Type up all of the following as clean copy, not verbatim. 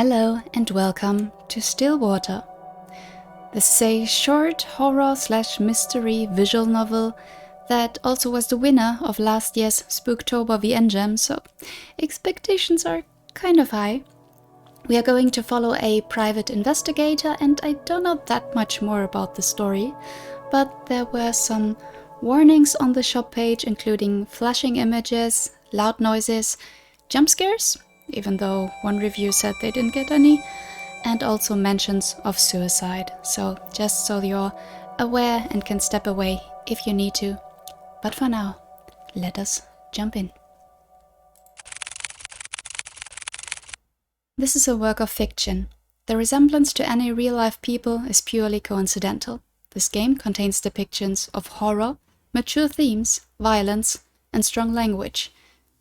Hello and welcome to Stillwater. This is a short horror/mystery visual novel that also was the winner of last year's Spooktober VN Jam, so expectations are kind of high. We are going to follow a private investigator, and I don't know that much more about the story, but there were some warnings on the shop page, including flashing images, loud noises, jump scares, even though one review said they didn't get any, and also mentions of suicide. So just so you're aware and can step away if you need to. But for now, let us jump in. This is a work of fiction. The resemblance to any real-life people is purely coincidental. This game contains depictions of horror, mature themes, violence, and strong language.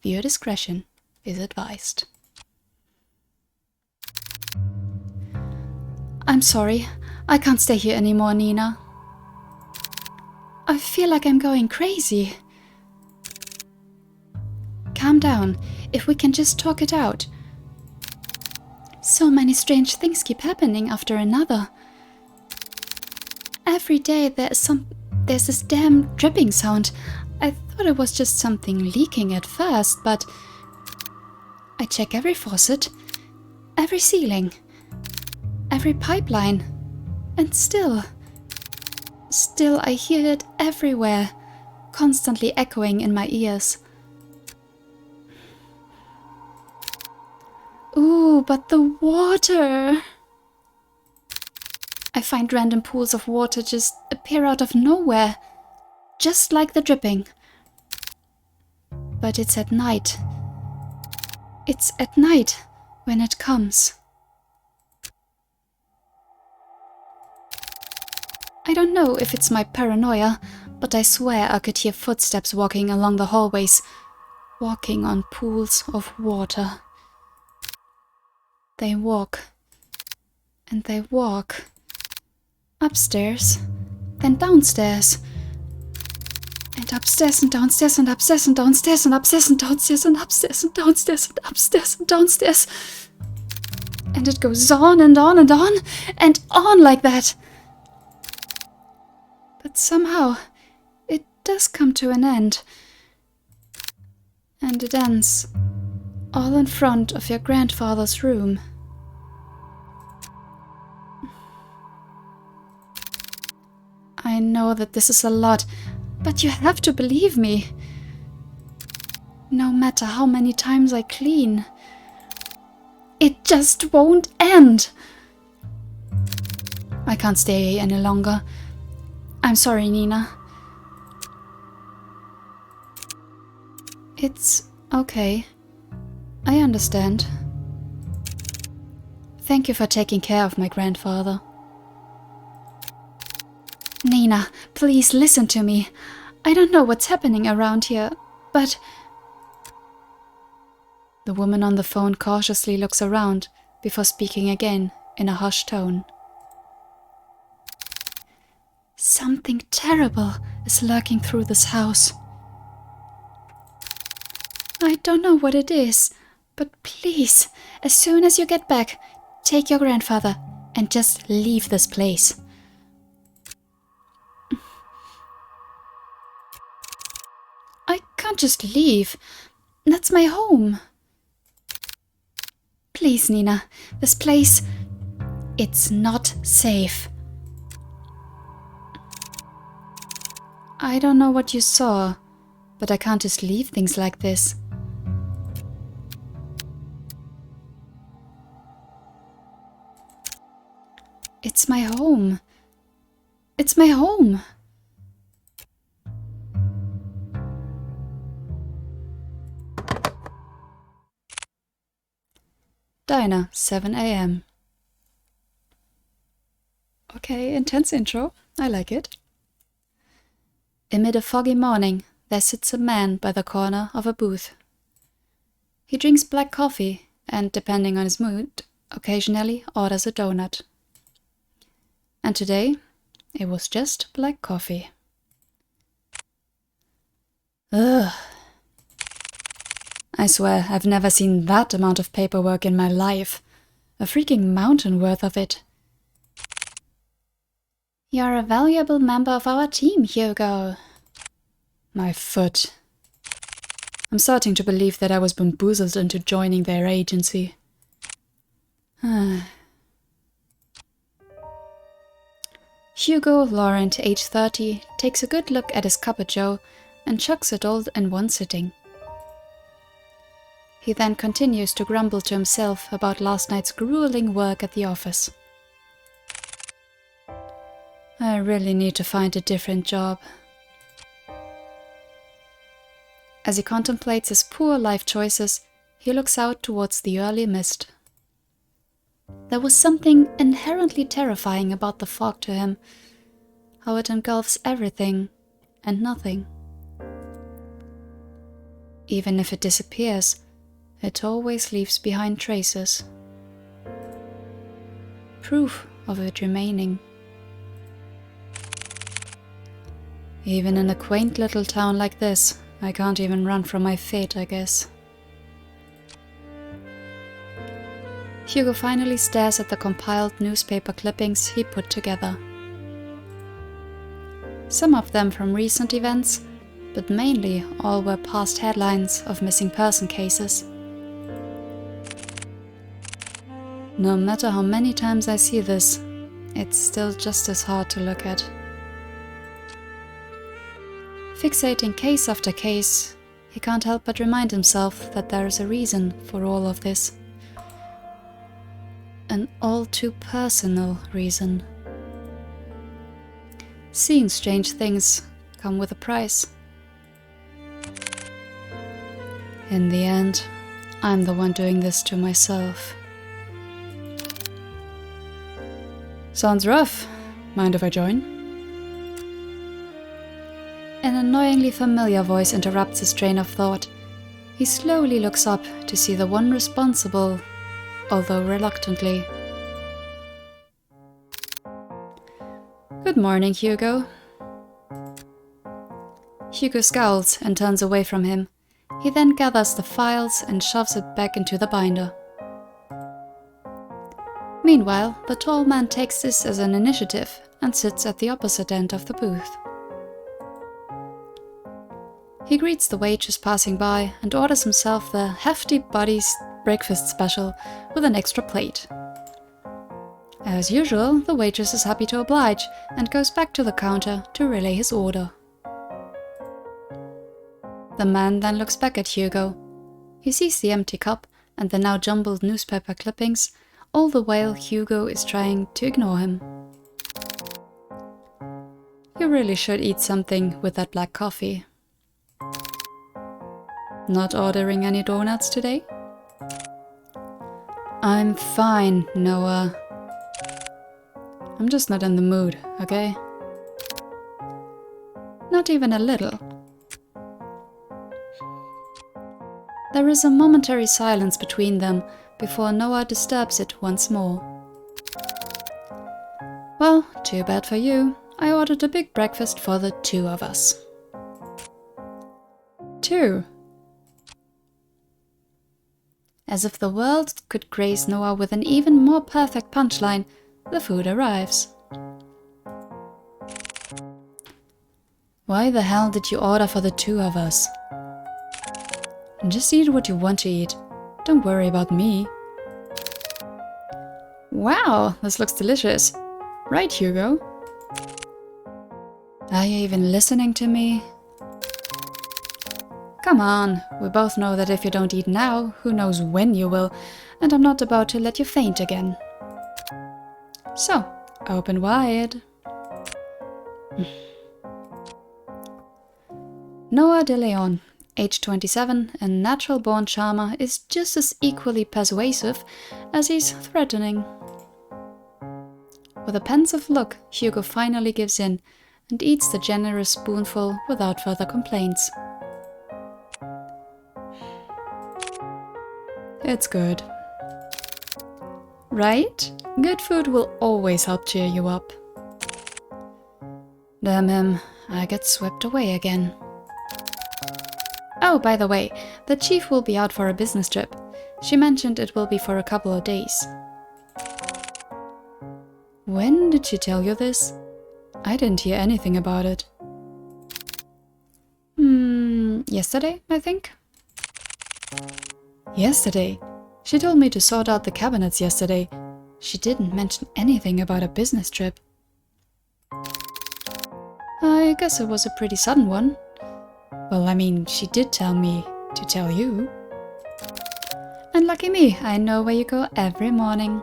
Viewer discretion is advised. I'm sorry, I can't stay here anymore, Nina. I feel like I'm going crazy. Calm down, if we can just talk it out. So many strange things keep happening after another. Every day there's this damn dripping sound. I thought it was just something leaking at first, but I check every faucet, every ceiling, every pipeline, and still I hear it everywhere, constantly echoing in my ears. Ooh, but the water! I find random pools of water just appear out of nowhere, just like the dripping. But it's at night. It's at night when it comes. I don't know if it's my paranoia, but I swear I could hear footsteps walking along the hallways, walking on pools of water. They walk, and they walk. Upstairs, then downstairs. And upstairs and downstairs and upstairs and downstairs and upstairs and downstairs and upstairs and downstairs and upstairs and downstairs. And it goes on and on and on and on like that. But somehow, it does come to an end. And it ends all in front of your grandfather's room. I know that this is a lot, but you have to believe me. No matter how many times I clean, it just won't end. I can't stay here any longer. I'm sorry, Nina. It's okay. I understand. Thank you for taking care of my grandfather. Nina, please listen to me. I don't know what's happening around here, but... The woman on the phone cautiously looks around before speaking again in a hushed tone. Something terrible is lurking through this house. I don't know what it is, but please, as soon as you get back, take your grandfather and just leave this place. I can't just leave. That's my home. Please, Nina, this place, it's not safe. I don't know what you saw, but I can't just leave things like this. It's my home. It's my home. Diner, 7 a.m. Okay, intense intro. I like it. Amid a foggy morning, there sits a man by the corner of a booth. He drinks black coffee and, depending on his mood, occasionally orders a donut. And today, it was just black coffee. Ugh. I swear I've never seen that amount of paperwork in my life. A freaking mountain worth of it. You're a valuable member of our team, Hugo. My foot. I'm starting to believe that I was bamboozled into joining their agency. Hugo Laurent, age 30, takes a good look at his cup of joe and chucks it all in one sitting. He then continues to grumble to himself about last night's grueling work at the office. I really need to find a different job. As he contemplates his poor life choices, he looks out towards the early mist. There was something inherently terrifying about the fog to him, how it engulfs everything and nothing. Even if it disappears, it always leaves behind traces. Proof of it remaining. Even in a quaint little town like this, I can't even run from my fate, I guess. Hugo finally stares at the compiled newspaper clippings he put together. Some of them from recent events, but mainly all were past headlines of missing person cases. No matter how many times I see this, it's still just as hard to look at. Fixating case after case, he can't help but remind himself that there is a reason for all of this. An all too personal reason. Seeing strange things come with a price. In the end, I'm the one doing this to myself. Sounds rough. Mind if I join? An annoyingly familiar voice interrupts his train of thought. He slowly looks up to see the one responsible, although reluctantly. Good morning, Hugo. Hugo scowls and turns away from him. He then gathers the files and shoves it back into the binder. Meanwhile, the tall man takes this as an initiative and sits at the opposite end of the booth. He greets the waitress passing by and orders himself the hefty Buddy's breakfast special with an extra plate. As usual, the waitress is happy to oblige and goes back to the counter to relay his order. The man then looks back at Hugo. He sees the empty cup and the now jumbled newspaper clippings, all the while Hugo is trying to ignore him. You really should eat something with that black coffee. Not ordering any donuts today? I'm fine, Noah. I'm just not in the mood, okay? Not even a little. There is a momentary silence between them before Noah disturbs it once more. Well, too bad for you. I ordered a big breakfast for the two of us. Two? As if the world could grace Noah with an even more perfect punchline, the food arrives. Why the hell did you order for the two of us? Just eat what you want to eat. Don't worry about me. Wow, this looks delicious. Right, Hugo? Are you even listening to me? Come on, we both know that if you don't eat now, who knows when you will, and I'm not about to let you faint again. So, open wide. Noah de Leon, age 27, a natural-born charmer, is just as equally persuasive as he's threatening. With a pensive look, Hugo finally gives in and eats the generous spoonful without further complaints. It's good. Right? Good food will always help cheer you up. Damn him, I get swept away again. Oh, by the way, the chief will be out for a business trip. She mentioned it will be for a couple of days. When did she tell you this? I didn't hear anything about it. Yesterday, I think? Yesterday? She told me to sort out the cabinets yesterday. She didn't mention anything about a business trip. I guess it was a pretty sudden one. Well, I mean, she did tell me to tell you. And lucky me, I know where you go every morning.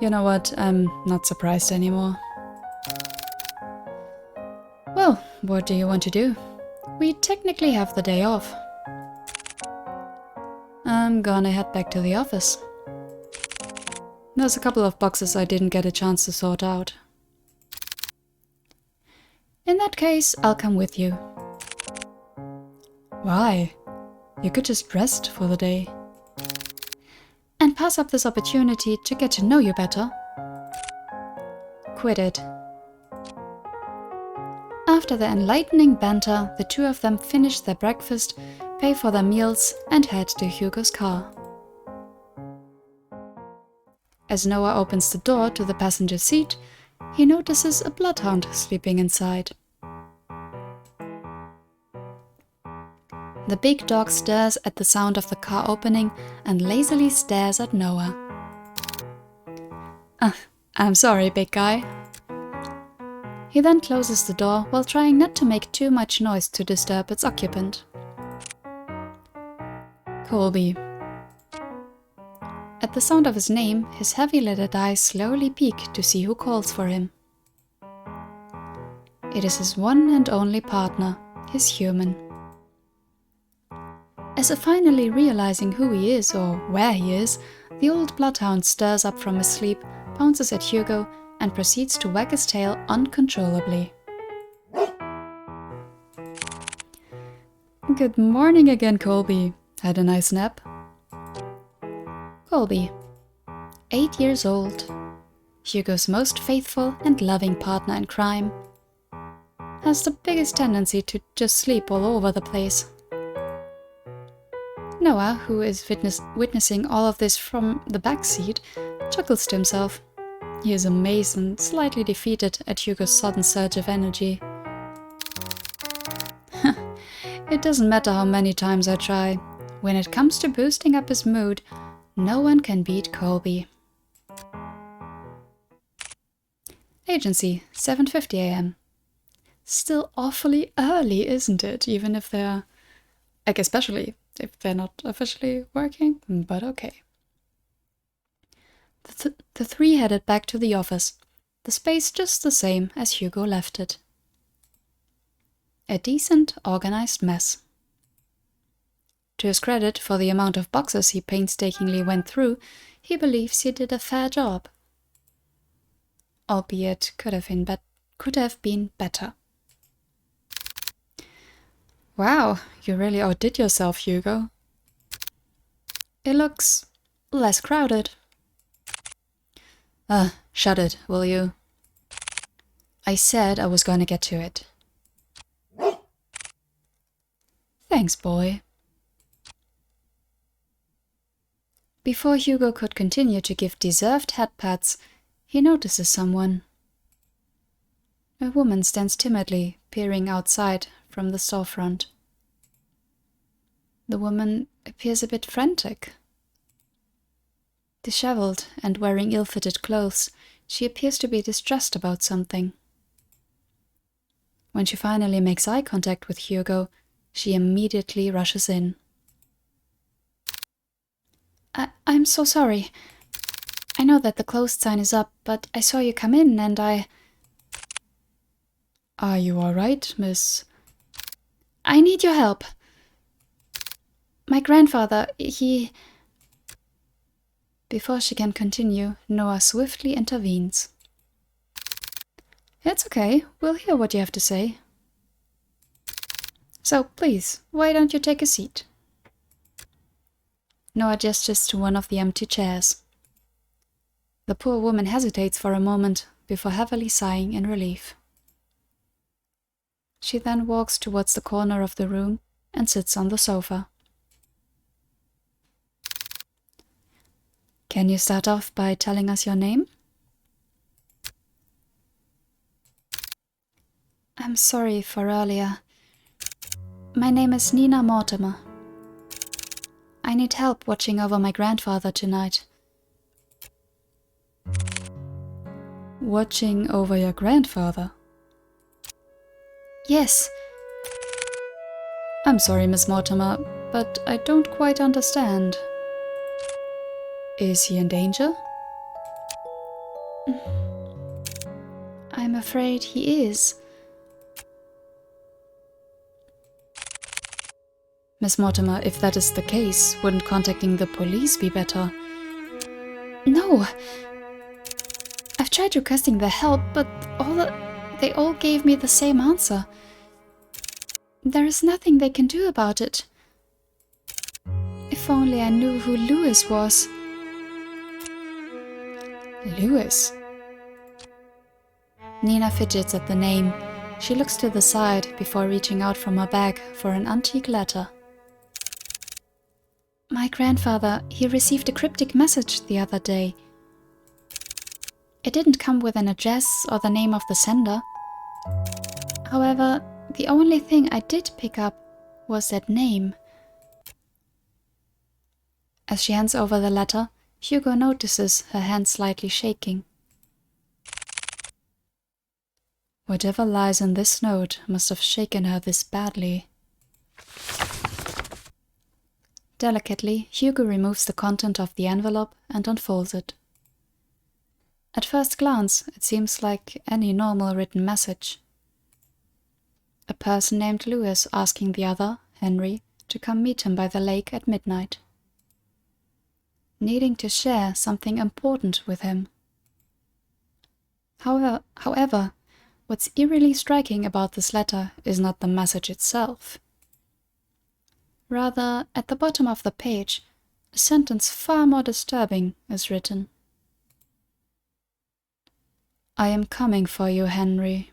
You know what, I'm not surprised anymore. Well, what do you want to do? We technically have the day off. I'm gonna head back to the office. There's a couple of boxes I didn't get a chance to sort out. In that case, I'll come with you. Why? You could just rest for the day. And pass up this opportunity to get to know you better. Quit it. After the enlightening banter, the two of them finish their breakfast, pay for their meals, and head to Hugo's car. As Noah opens the door to the passenger seat, he notices a bloodhound sleeping inside. The big dog stirs at the sound of the car opening and lazily stares at Noah. I'm sorry, big guy. He then closes the door while trying not to make too much noise to disturb its occupant. Colby. At the sound of his name, his heavy-lidded eyes slowly peek to see who calls for him. It is his one and only partner, his human. As if finally realizing who he is or where he is, the old bloodhound stirs up from his sleep, pounces at Hugo, and proceeds to wag his tail uncontrollably. Good morning again, Colby. Had a nice nap? Colby, 8 years old, Hugo's most faithful and loving partner in crime, has the biggest tendency to just sleep all over the place. Noah, who is witnessing all of this from the back seat, chuckles to himself. He is amazed and slightly defeated at Hugo's sudden surge of energy. It doesn't matter how many times I try. When it comes to boosting up his mood, no one can beat Colby. Agency, 7:50 a.m. Still awfully early, isn't it? Even if they're... especially if they're not officially working, but okay. The three headed back to the office, the space just the same as Hugo left it. A decent, organized mess. To his credit for the amount of boxes he painstakingly went through, he believes he did a fair job. Albeit could have been better. Wow, you really outdid yourself, Hugo. It looks less crowded. Shut it, will you? I said I was gonna get to it. Thanks, boy. Before Hugo could continue to give deserved head pats, he notices someone. A woman stands timidly, peering outside from the storefront. The woman appears a bit frantic. Disheveled and wearing ill-fitted clothes, she appears to be distressed about something. When she finally makes eye contact with Hugo, she immediately rushes in. I'm so sorry. I know that the closed sign is up, but I saw you come in and I... Are you all right, miss? I need your help. My grandfather, he... Before she can continue, Noah swiftly intervenes. It's okay, we'll hear what you have to say. So, please, why don't you take a seat? Noah gestures to one of the empty chairs. The poor woman hesitates for a moment before heavily sighing in relief. She then walks towards the corner of the room and sits on the sofa. Can you start off by telling us your name? I'm sorry for earlier. My name is Nina Mortimer. I need help watching over my grandfather tonight. Watching over your grandfather? Yes. I'm sorry, Miss Mortimer, but I don't quite understand. Is he in danger? I'm afraid he is. Miss Mortimer, if that is the case, wouldn't contacting the police be better? No! I've tried requesting their help, but they all gave me the same answer. There is nothing they can do about it. If only I knew who Louis was. Louis? Nina fidgets at the name. She looks to the side before reaching out from her bag for an antique letter. My grandfather, he received a cryptic message the other day. It didn't come with an address or the name of the sender. However, the only thing I did pick up was that name. As she hands over the letter, Hugo notices her hand slightly shaking. Whatever lies in this note must have shaken her this badly. Delicately, Hugo removes the content of the envelope and unfolds it. At first glance, it seems like any normal written message. A person named Louis asking the other, Henry, to come meet him by the lake at midnight. Needing to share something important with him. However, what's eerily striking about this letter is not the message itself. Rather, at the bottom of the page, a sentence far more disturbing is written. I am coming for you, Henry.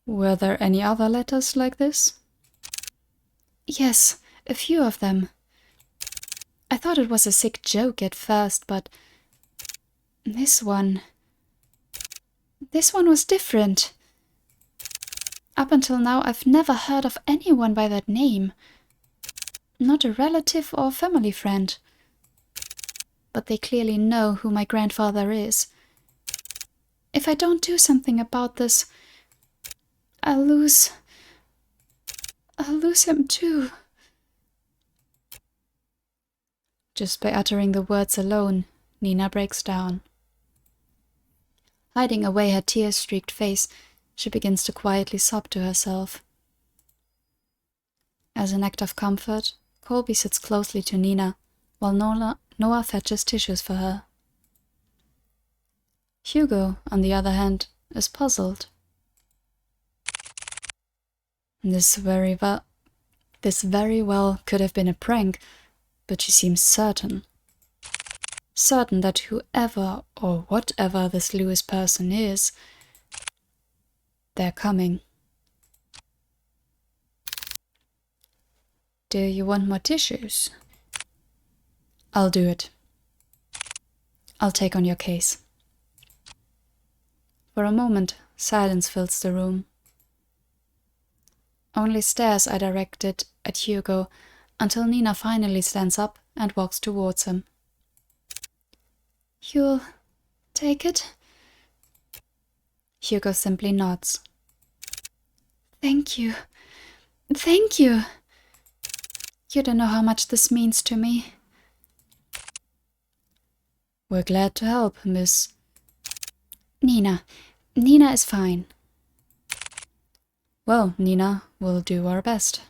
Were there any other letters like this? Yes, a few of them. I thought it was a sick joke at first, but this one was different. Up until now, I've never heard of anyone by that name. Not a relative or family friend. But they clearly know who my grandfather is. If I don't do something about this, I'll lose him too. Just by uttering the words alone, Nina breaks down. Hiding away her tear-streaked face, she begins to quietly sob to herself. As an act of comfort, Colby sits closely to Nina, while Noah fetches tissues for her. Hugo, on the other hand, is puzzled. This very well could have been a prank, but she seems certain. Certain that whoever or whatever this Louis person is, they're coming. Do you want more tissues? I'll do it. I'll take on your case. For a moment, silence fills the room. Only stares are directed at Hugo until Nina finally stands up and walks towards him. You'll take it? Hugo simply nods. Thank you. Thank you. You don't know how much this means to me. We're glad to help, Miss... Nina. Nina is fine. Well, Nina, we'll do our best.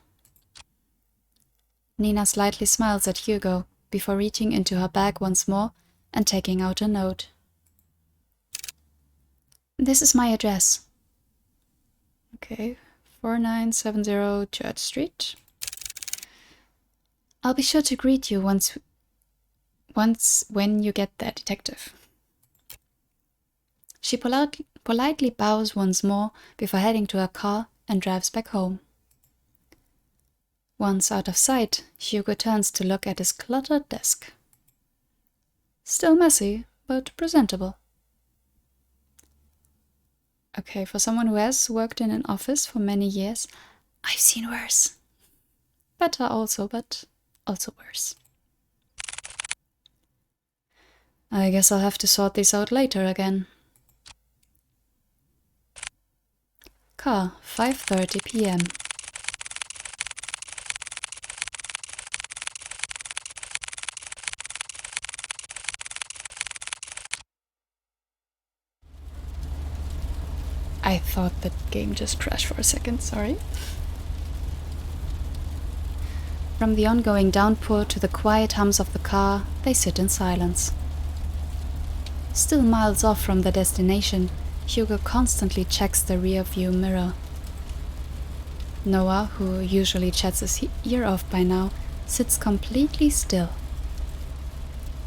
Nina slightly smiles at Hugo before reaching into her bag once more and taking out a note. This is my address. Okay, 4970 Church Street. I'll be sure to greet you when you get there, detective. She politely bows once more before heading to her car and drives back home. Once out of sight, Hugo turns to look at his cluttered desk. Still messy, but presentable. Okay, for someone who has worked in an office for many years, I've seen worse. Better also, but also worse. I guess I'll have to sort these out later again. Car, 5:30 p.m. I thought the game just crashed for a second, sorry. From the ongoing downpour to the quiet hums of the car, they sit in silence. Still miles off from their destination, Hugo constantly checks the rear-view mirror. Noah, who usually chats his ear off by now, sits completely still.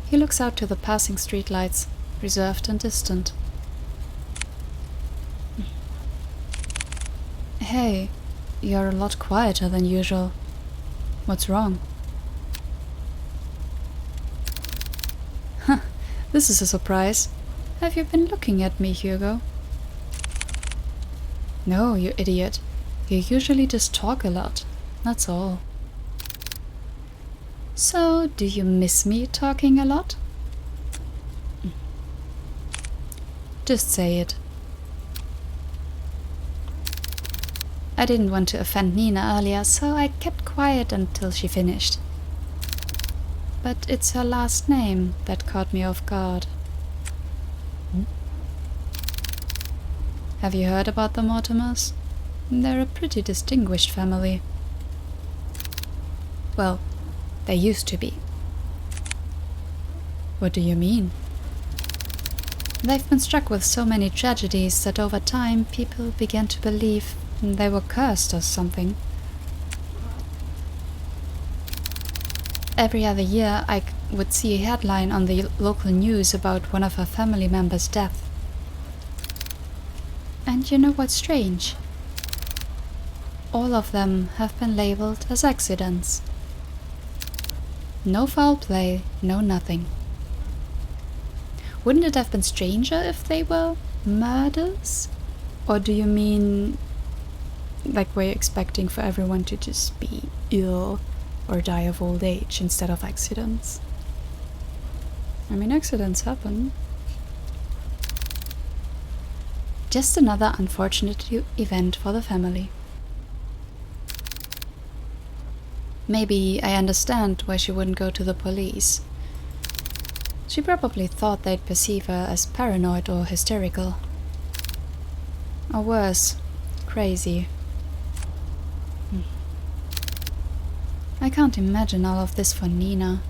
He looks out to the passing streetlights, reserved and distant. Hey, you're a lot quieter than usual. What's wrong? Huh, this is a surprise. Have you been looking at me, Hugo? No, you idiot. You usually just talk a lot. That's all. So, do you miss me talking a lot? Just say it. I didn't want to offend Nina earlier, so I kept quiet until she finished. But it's her last name that caught me off guard. Have you heard about the Mortimers? They're a pretty distinguished family. Well, they used to be. What do you mean? They've been struck with so many tragedies that over time people began to believe they were cursed or something. Every other year I would see a headline on the local news about one of her family members' death. And you know what's strange? All of them have been labeled as accidents. No foul play, no nothing. Wouldn't it have been stranger if they were murders? Or do you mean like we're expecting for everyone to just be ill or die of old age instead of accidents? I mean, accidents happen. Just another unfortunate event for the family. Maybe I understand why she wouldn't go to the police. She probably thought they'd perceive her as paranoid or hysterical. Or worse, crazy. I can't imagine all of this for Nina.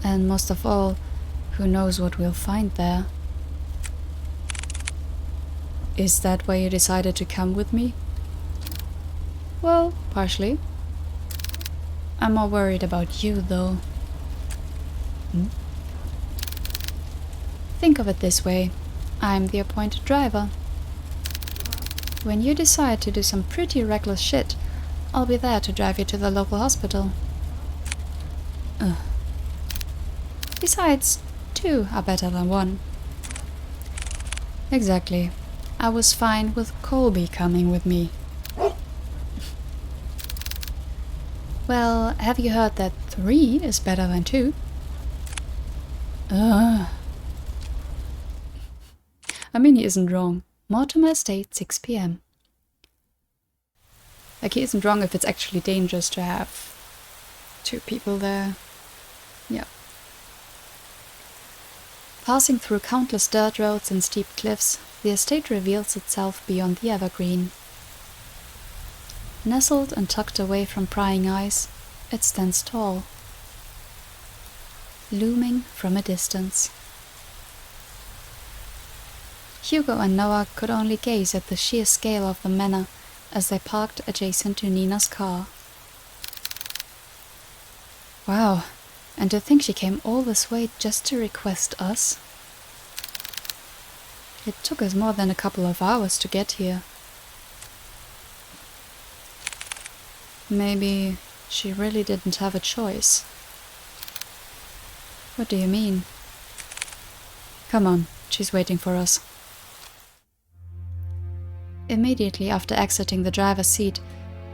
And most of all, who knows what we'll find there. Is that why you decided to come with me? Well, partially. I'm more worried about you, though. Think of it this way. I'm the appointed driver. When you decide to do some pretty reckless shit, I'll be there to drive you to the local hospital. Besides, 2 are better than 1. Exactly. I was fine with Colby coming with me. Well, have you heard that 3 is better than 2? I mean, he isn't wrong. Mortimer Estate, 6 p.m. Like, he isn't wrong if it's actually dangerous to have 2 people there. Yeah. Passing through countless dirt roads and steep cliffs, the estate reveals itself beyond the evergreen. Nestled and tucked away from prying eyes, it stands tall, looming from a distance. Hugo and Noah could only gaze at the sheer scale of the manor as they parked adjacent to Nina's car. Wow, and to think she came all this way just to request us? It took us more than a couple of hours to get here. Maybe she really didn't have a choice. What do you mean? Come on, she's waiting for us. Immediately after exiting the driver's seat,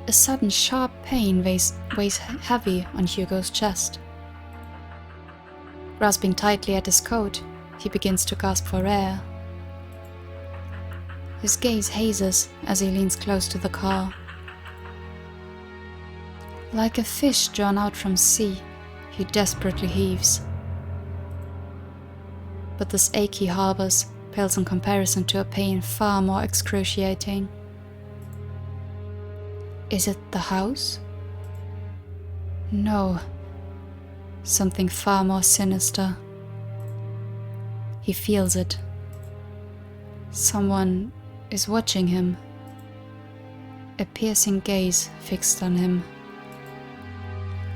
a sudden sharp pain weighs heavy on Hugo's chest. Grasping tightly at his coat, he begins to gasp for air. His gaze hazes as he leans close to the car. Like a fish drawn out from sea, he desperately heaves. But this ache he harbors pales in comparison to a pain far more excruciating. Is it the house? No. Something far more sinister. He feels it. Someone is watching him. A piercing gaze fixed on him,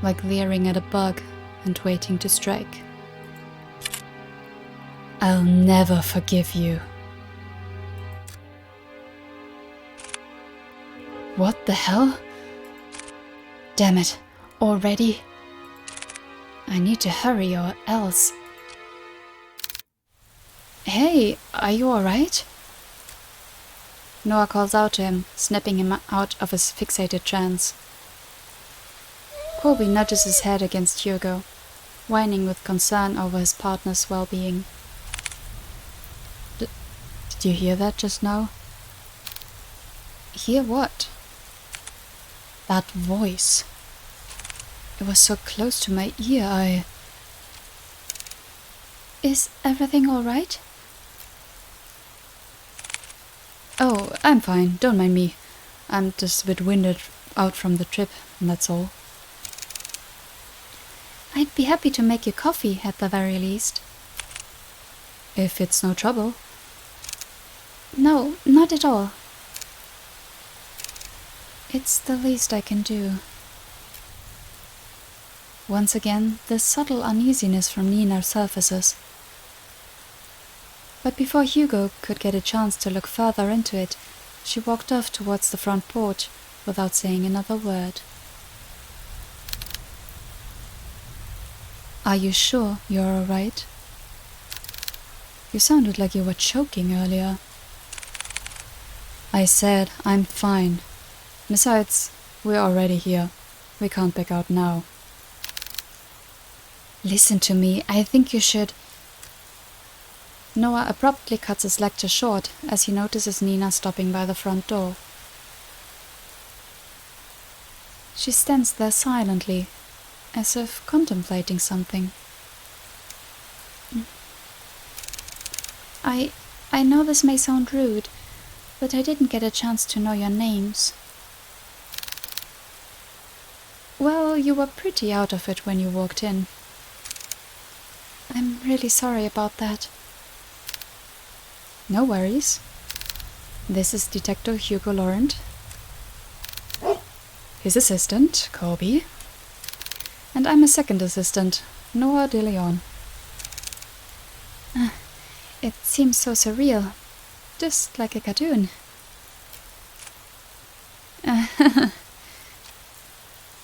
like leering at a bug and waiting to strike. I'll never forgive you. What the hell? Damn it, already? I need to hurry or else. Hey, are you alright? Noah calls out to him, snapping him out of his fixated trance. Colby nudges his head against Hugo, whining with concern over his partner's well-being. Did you hear that just now? Hear what? That voice. It was so close to my ear, Is everything alright? Oh, I'm fine, don't mind me. I'm just a bit winded out from the trip, and that's all. I'd be happy to make you coffee, at the very least. If it's no trouble. No, not at all. It's the least I can do. Once again, the subtle uneasiness from Nina surfaces. But before Hugo could get a chance to look further into it, she walked off towards the front porch without saying another word. Are you sure you're alright? You sounded like you were choking earlier. I said I'm fine. Besides, we're already here. We can't back out now. Listen to me, I think you should... Noah abruptly cuts his lecture short as he notices Nina stopping by the front door. She stands there silently, as if contemplating something. I know this may sound rude, but I didn't get a chance to know your names. Well, you were pretty out of it when you walked in. I'm really sorry about that. No worries. This is Detective Hugo Laurent. His assistant, Colby. And I'm a second assistant, Noah de Leon. It seems so surreal. Just like a cartoon.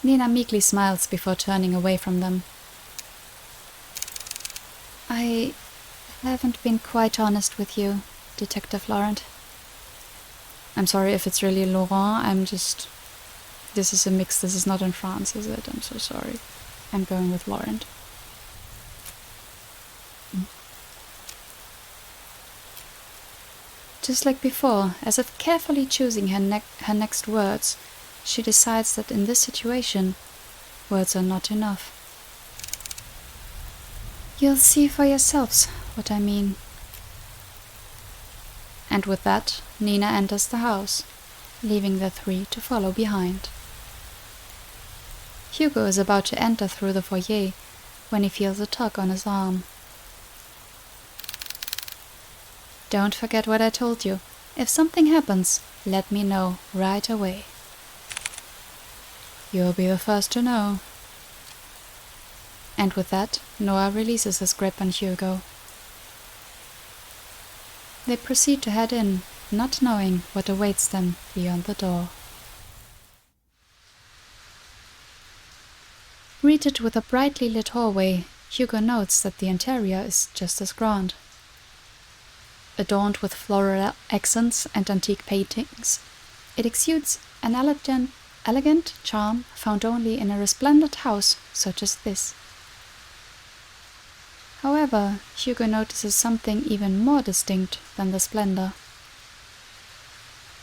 Nina meekly smiles before turning away from them. I haven't been quite honest with you, Detective Laurent. I'm sorry if it's really Laurent, this is a mix, this is not in France, is it? I'm so sorry. I'm going with Laurent. Just like before, as if carefully choosing her next words, she decides that in this situation, words are not enough. You'll see for yourselves what I mean. And with that, Nina enters the house, leaving the three to follow behind. Hugo is about to enter through the foyer when he feels a tug on his arm. Don't forget what I told you. If something happens, let me know right away. You'll be the first to know. And with that, Noah releases his grip on Hugo. They proceed to head in, not knowing what awaits them beyond the door. Greeted with a brightly lit hallway, Hugo notes that the interior is just as grand. Adorned with floral accents and antique paintings, it exudes an elegant charm found only in a resplendent house such as this. However, Hugo notices something even more distinct than the splendor.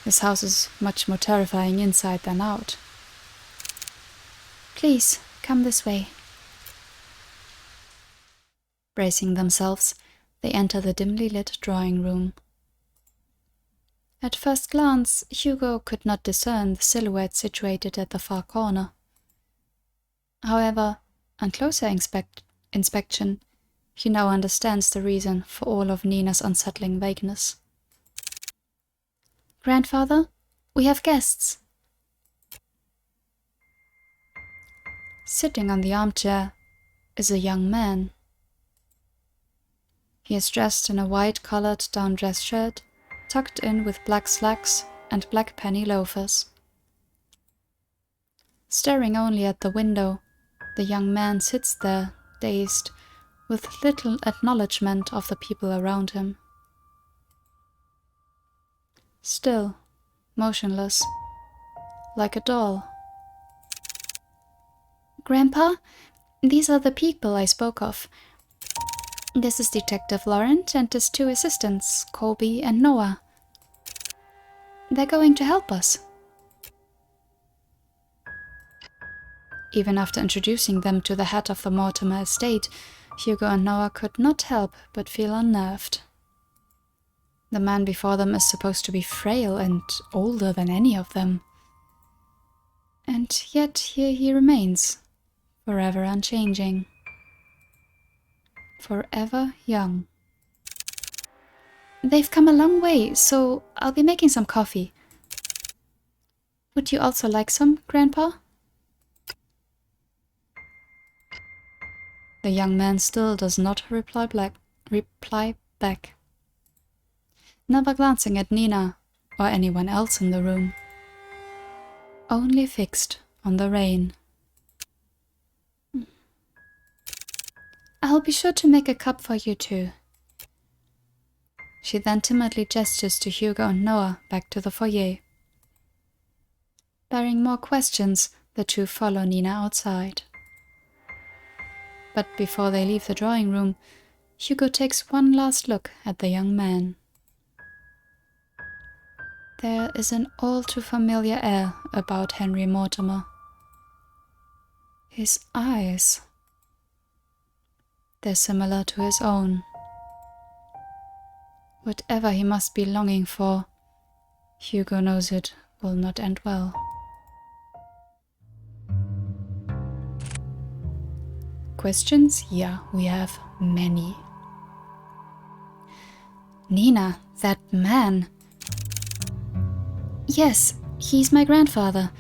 This house is much more terrifying inside than out. Please, come this way. Bracing themselves, they enter the dimly lit drawing room. At first glance, Hugo could not discern the silhouette situated at the far corner. However, on closer inspection, he now understands the reason for all of Nina's unsettling vagueness. Grandfather, we have guests. Sitting on the armchair is a young man. He is dressed in a white-collared down dress shirt, tucked in with black slacks and black penny loafers. Staring only at the window, the young man sits there, dazed, with little acknowledgement of the people around him. Still, motionless, like a doll. Grandpa, these are the people I spoke of. This is Detective Laurent and his two assistants, Colby and Noah. They're going to help us. Even after introducing them to the head of the Mortimer estate, Hugo and Noah could not help but feel unnerved. The man before them is supposed to be frail and older than any of them. And yet here he remains, forever unchanging. Forever young. They've come a long way, so I'll be making some coffee. Would you also like some, Grandpa? The young man still does not reply back. Never glancing at Nina or anyone else in the room. Only fixed on the rain. I'll be sure to make a cup for you too. She then timidly gestures to Hugo and Noah back to the foyer. Bearing more questions, the two follow Nina outside. But before they leave the drawing room, Hugo takes one last look at the young man. There is an all too familiar air about Henry Mortimer. His eyes. They're similar to his own. Whatever he must be longing for, Hugo knows it will not end well. Questions? Yeah, we have many. Nina, that man. Yes, he's my grandfather,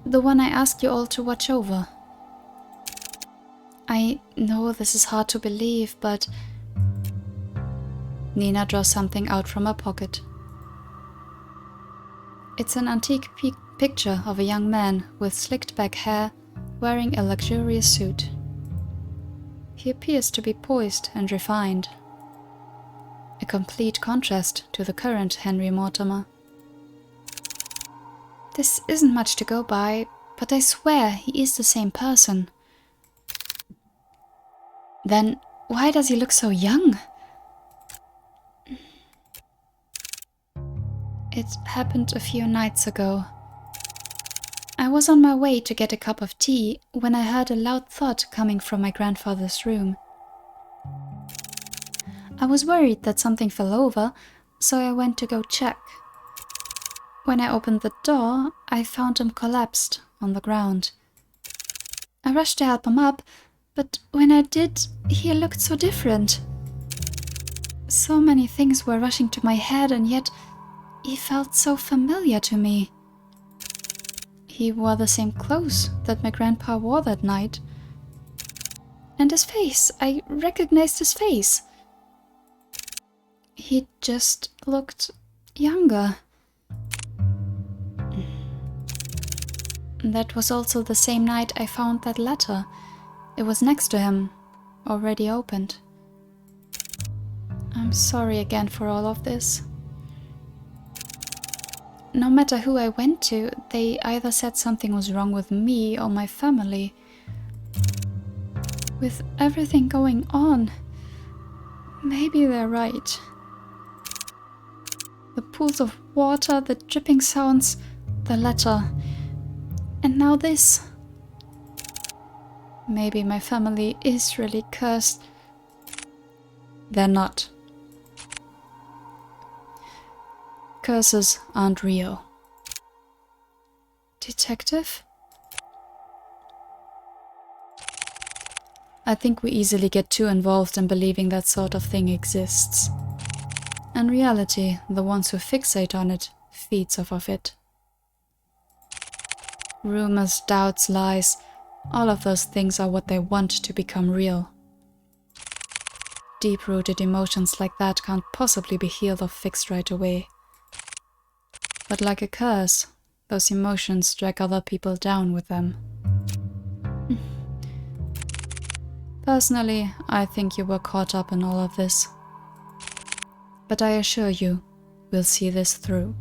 the one I asked you all to watch over. I know this is hard to believe, but... Nina draws something out from her pocket. It's an antique picture of a young man with slicked back hair, wearing a luxurious suit. He appears to be poised and refined. A complete contrast to the current Henry Mortimer. This isn't much to go by, but I swear he is the same person. Then why does he look so young? It happened a few nights ago. I was on my way to get a cup of tea when I heard a loud thud coming from my grandfather's room. I was worried that something fell over, so I went to go check. When I opened the door, I found him collapsed on the ground. I rushed to help him up, but when I did, he looked so different. So many things were rushing to my head, and yet he felt so familiar to me. He wore the same clothes that my grandpa wore that night. And his face, I recognized his face. He just looked younger. That was also the same night I found that letter, It was next to him, already opened. I'm sorry again for all of this. No matter who I went to, they either said something was wrong with me or my family. With everything going on, maybe they're right. The pools of water, the dripping sounds, the letter, and now this. Maybe my family is really cursed. They're not. Curses aren't real. Detective? I think we easily get too involved in believing that sort of thing exists. In reality, the ones who fixate on it feeds off of it. Rumors, doubts, lies, all of those things are what they want to become real. Deep-rooted emotions like that can't possibly be healed or fixed right away. But like a curse, those emotions drag other people down with them. Personally, I think you were caught up in all of this. But I assure you, we'll see this through.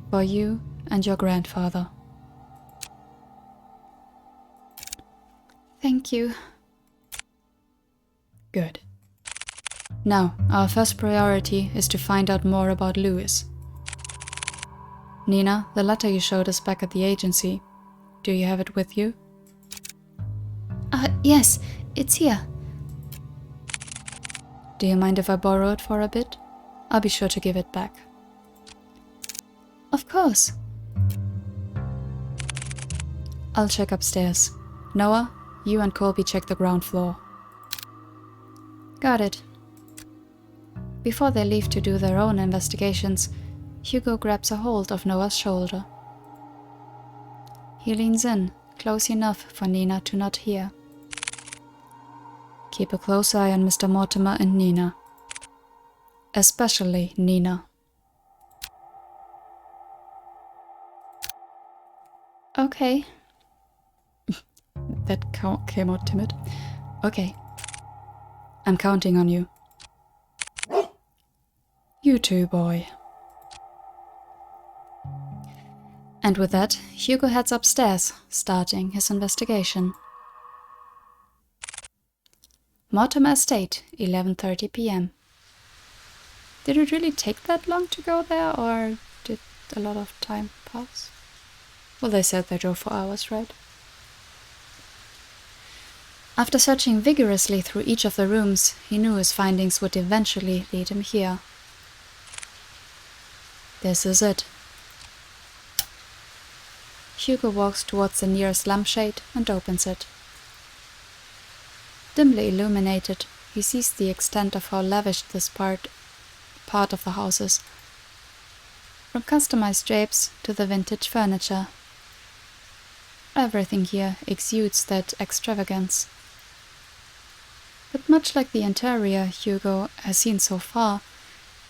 For you and your grandfather. Thank you. Good. Now, our first priority is to find out more about Louis. Nina, the letter you showed us back at the agency. Do you have it with you? Yes, it's here. Do you mind if I borrow it for a bit? I'll be sure to give it back. Of course. I'll check upstairs. Noah, you and Colby check the ground floor. Got it. Before they leave to do their own investigations, Hugo grabs a hold of Noah's shoulder. He leans in, close enough for Nina to not hear. Keep a close eye on Mr. Mortimer and Nina. Especially Nina. Okay. That came out timid. Okay. I'm counting on you. You too, boy. And with that, Hugo heads upstairs, starting his investigation. Mortimer Estate, 11:30 p.m. Did it really take that long to go there, or did a lot of time pass? Well, they said they drove for hours, right? After searching vigorously through each of the rooms, he knew his findings would eventually lead him here. This is it. Hugo walks towards the nearest lampshade and opens it. Dimly illuminated, he sees the extent of how lavish this part of the house is. From customized drapes to the vintage furniture. Everything here exudes that extravagance. But much like the interior Hugo has seen so far,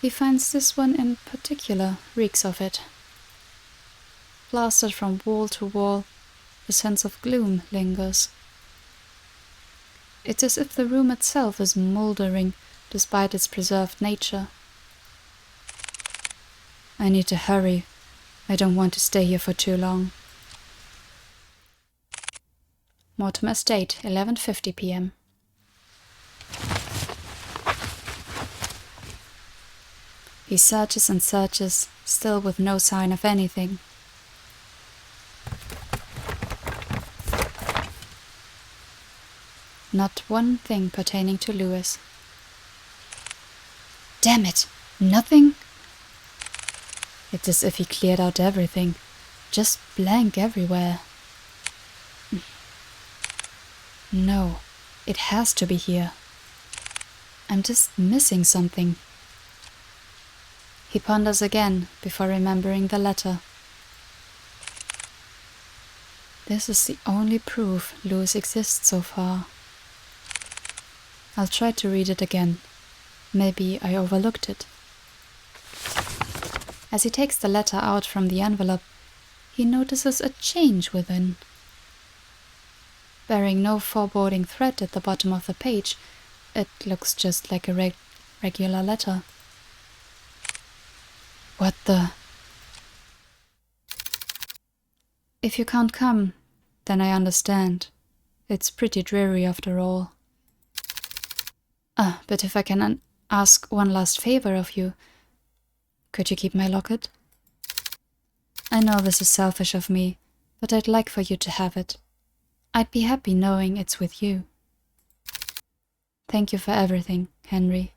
he finds this one in particular reeks of it. Plastered from wall to wall, a sense of gloom lingers. It's as if the room itself is mouldering despite its preserved nature. I need to hurry. I don't want to stay here for too long. Mortimer Estate, 11:50 p.m. He searches and searches, still with no sign of anything. Not one thing pertaining to Louis. Damn it! Nothing? It's as if he cleared out everything. Just blank everywhere. No, it has to be here. I'm just missing something. He ponders again before remembering the letter. This is the only proof Louis exists so far. I'll try to read it again. Maybe I overlooked it. As he takes the letter out from the envelope, he notices a change within. bearing no foreboding threat at the bottom of the page. It looks just like a regular letter. What the? If you can't come, then I understand. It's pretty dreary after all. But if I can ask one last favor of you, could you keep my locket? I know this is selfish of me, but I'd like for you to have it. I'd be happy knowing it's with you. Thank you for everything, Henry.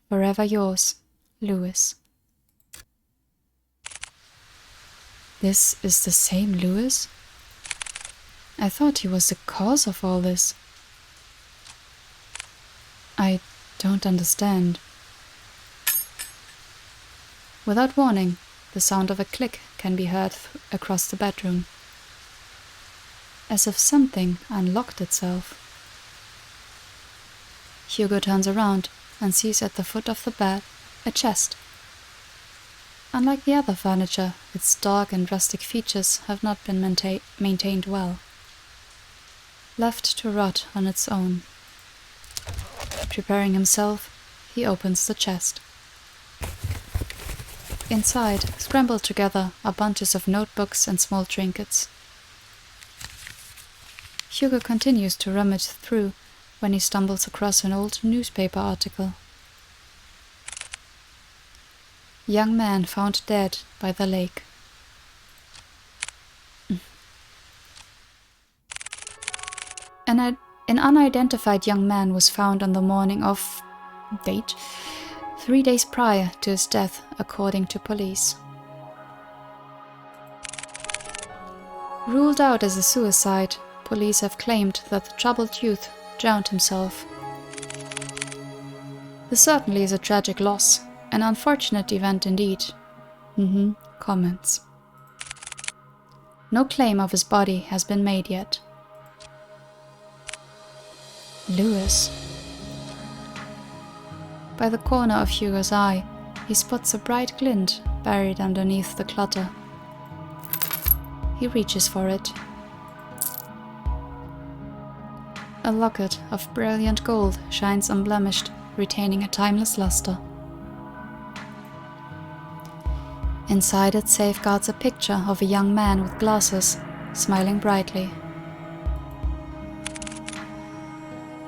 Forever yours, Louis. This is the same Louis? I thought he was the cause of all this. I don't understand. Without warning, the sound of a click can be heard across the bedroom, as if something unlocked itself. Hugo turns around and sees at the foot of the bed a chest. Unlike the other furniture, its dark and rustic features have not been maintained well. Left to rot on its own. Preparing himself, he opens the chest. Inside, scrambled together, are bunches of notebooks and small trinkets. Hugo continues to rummage through when he stumbles across an old newspaper article. Young man found dead by the lake. An unidentified young man was found on the morning of... date? 3 days prior to his death, according to police. Ruled out as a suicide, police have claimed that the troubled youth drowned himself. This certainly is a tragic loss, an unfortunate event indeed. Comments. No claim of his body has been made yet. Louis. By the corner of Hugo's eye, he spots a bright glint buried underneath the clutter. He reaches for it. A locket of brilliant gold shines unblemished, retaining a timeless luster. Inside it safeguards a picture of a young man with glasses, smiling brightly.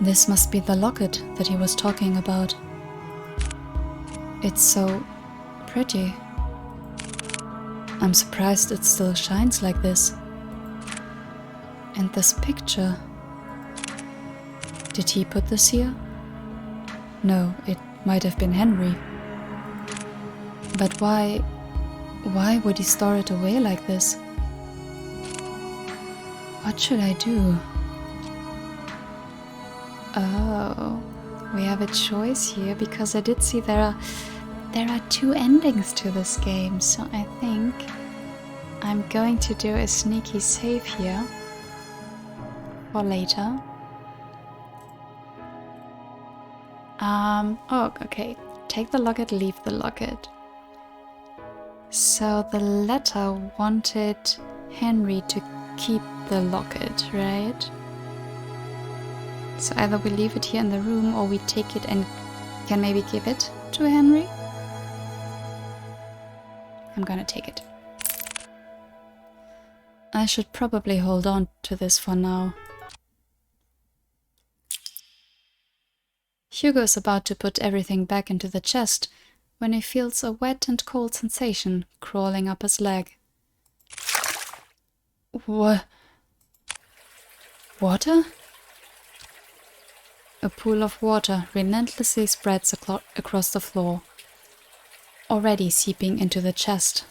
This must be the locket that he was talking about. It's so pretty. I'm surprised it still shines like this. And this picture... Did he put this here? No, it might have been Henry. But why would he store it away like this? What should I do? Oh, we have a choice here, because I did see there are 2 endings to this game, so I think I'm going to do a sneaky save here for later. Oh, okay. Take the locket, leave the locket. So the letter wanted Henry to keep the locket, right? So either we leave it here in the room or we take it and can maybe give it to Henry. I'm gonna take it. I should probably hold on to this for now. Hugo is about to put everything back into the chest when he feels a wet and cold sensation crawling up his leg. What? Water? A pool of water relentlessly spreads across the floor, already seeping into the chest.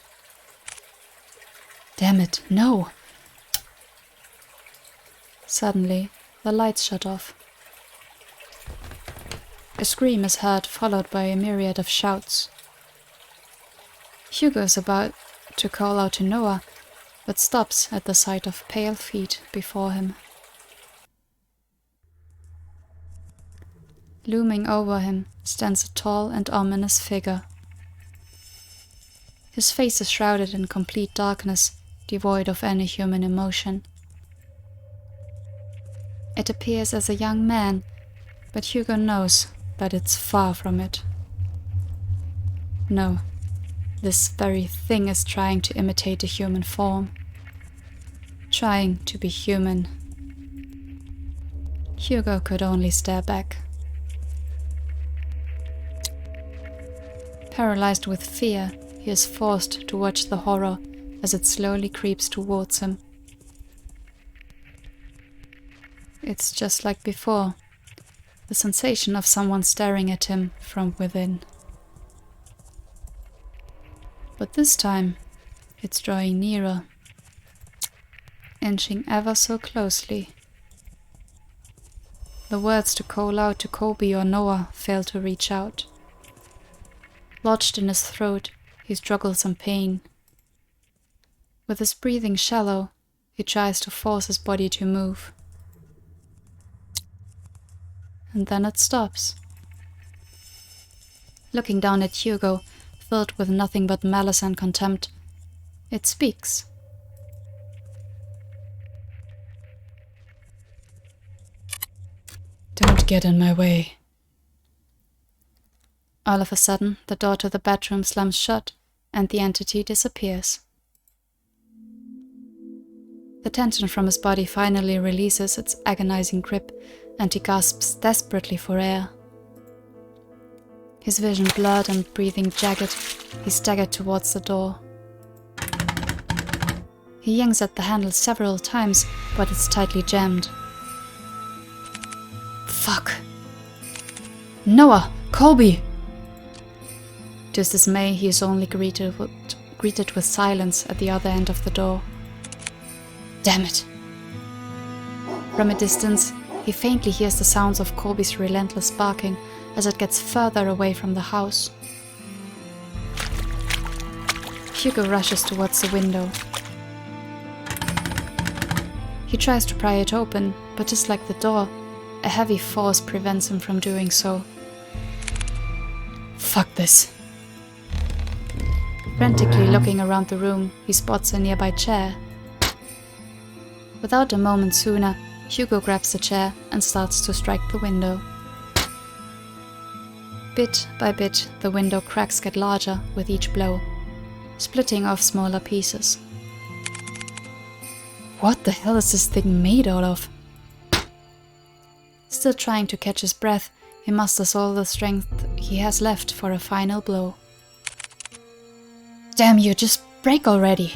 Damn it, no! Suddenly, the lights shut off. A scream is heard, followed by a myriad of shouts. Hugo is about to call out to Noah, but stops at the sight of pale feet before him. Looming over him stands a tall and ominous figure. His face is shrouded in complete darkness, devoid of any human emotion. It appears as a young man, but Hugo knows that it's far from it. No, this very thing is trying to imitate a human form. Trying to be human. Hugo could only stare back. Paralyzed with fear, he is forced to watch the horror as it slowly creeps towards him. It's just like before, the sensation of someone staring at him from within. But this time, it's drawing nearer, inching ever so closely. The words to call out to Kobe or Noah fail to reach out. Lodged in his throat, he struggles in pain. With his breathing shallow, he tries to force his body to move. And then it stops. Looking down at Hugo, filled with nothing but malice and contempt, it speaks. Don't get in my way. All of a sudden, the door to the bedroom slams shut, and the entity disappears. The tension from his body finally releases its agonizing grip, and he gasps desperately for air. His vision blurred and breathing jagged, he staggered towards the door. He yanks at the handle several times, but it's tightly jammed. Fuck. Noah! Colby! To his dismay, he is only greeted with silence at the other end of the door. Damn it! From a distance, he faintly hears the sounds of Colby's relentless barking as it gets further away from the house. Hugo rushes towards the window. He tries to pry it open, but just like the door, a heavy force prevents him from doing so. Fuck this. Frantically looking around the room, he spots a nearby chair. Without a moment sooner, Hugo grabs the chair and starts to strike the window. Bit by bit, the window cracks get larger with each blow, splitting off smaller pieces. What the hell is this thing made out of? Still trying to catch his breath, he musters all the strength he has left for a final blow. Damn you, just break already!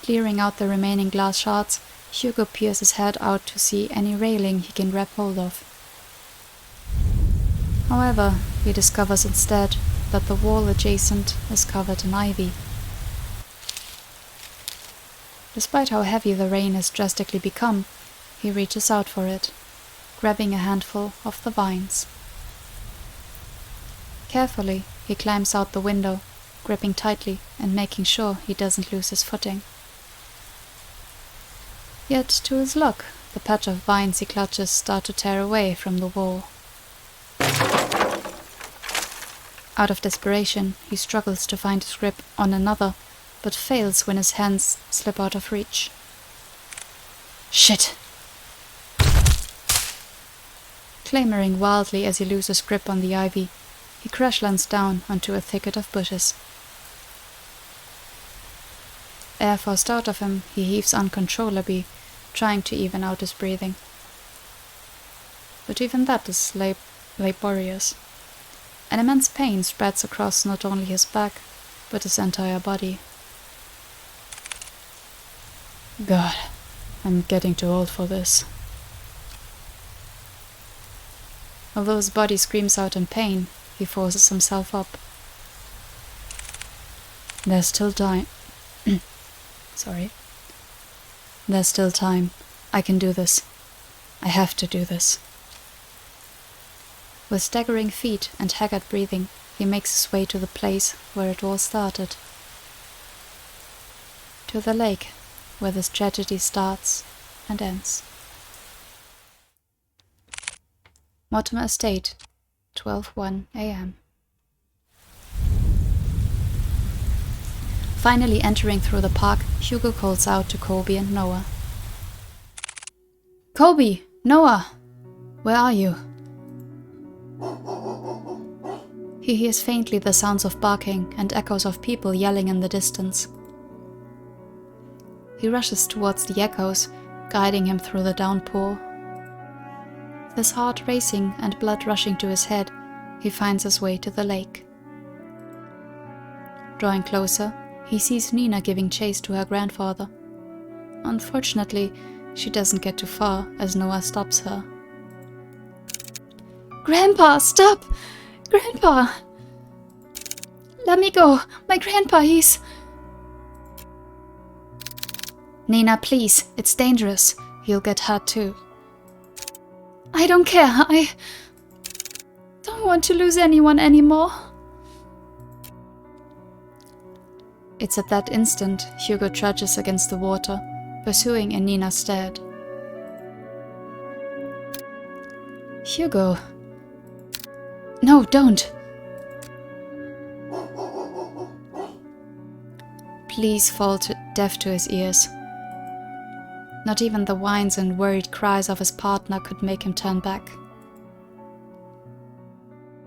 Clearing out the remaining glass shards, Hugo peers his head out to see any railing he can grab hold of. However, he discovers instead that the wall adjacent is covered in ivy. Despite how heavy the rain has drastically become, he reaches out for it, grabbing a handful of the vines. Carefully, he climbs out the window, gripping tightly and making sure he doesn't lose his footing. Yet, to his luck, the patch of vines he clutches start to tear away from the wall. Out of desperation, he struggles to find his grip on another, but fails when his hands slip out of reach. Shit! Clamoring wildly as he loses grip on the ivy, he crash-lands down onto a thicket of bushes. Air forced out of him, he heaves uncontrollably, trying to even out his breathing. But even that is laborious. An immense pain spreads across not only his back, but his entire body. God, I'm getting too old for this. Although his body screams out in pain, he forces himself up. There's still time. Sorry. There's still time. I can do this. I have to do this. With staggering feet and haggard breathing, he makes his way to the place where it all started. To the lake, where this tragedy starts and ends. Mortimer Estate, 12:01 a.m. Finally entering through the park, Hugo calls out to Kobe and Noah. Kobe! Noah! Where are you? He hears faintly the sounds of barking and echoes of people yelling in the distance. He rushes towards the echoes, guiding him through the downpour. With his heart racing and blood rushing to his head, he finds his way to the lake. Drawing closer, he sees Nina giving chase to her grandfather. Unfortunately, she doesn't get too far as Noah stops her. Grandpa, stop! Grandpa! Let me go! My grandpa, he's... Nina, please, it's dangerous. You'll get hurt too. I don't care, I don't want to lose anyone anymore. It's at that instant Hugo trudges against the water, pursuing in Nina's stead. Hugo. No, don't. Please fall deaf to his ears. Not even the whines and worried cries of his partner could make him turn back.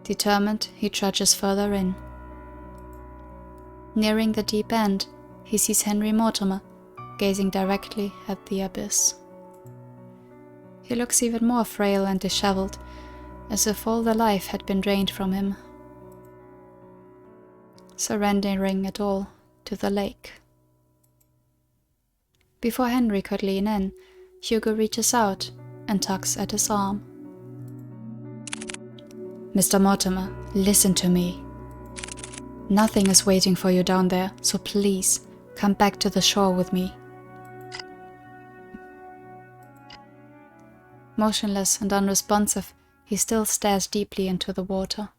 Determined, he trudges further in. Nearing the deep end, he sees Henry Mortimer, gazing directly at the abyss. He looks even more frail and disheveled, as if all the life had been drained from him. Surrendering it all to the lake. Before Henry could lean in, Hugo reaches out and tugs at his arm. Mr. Mortimer, listen to me. Nothing is waiting for you down there, so please, come back to the shore with me. Motionless and unresponsive, he still stares deeply into the water.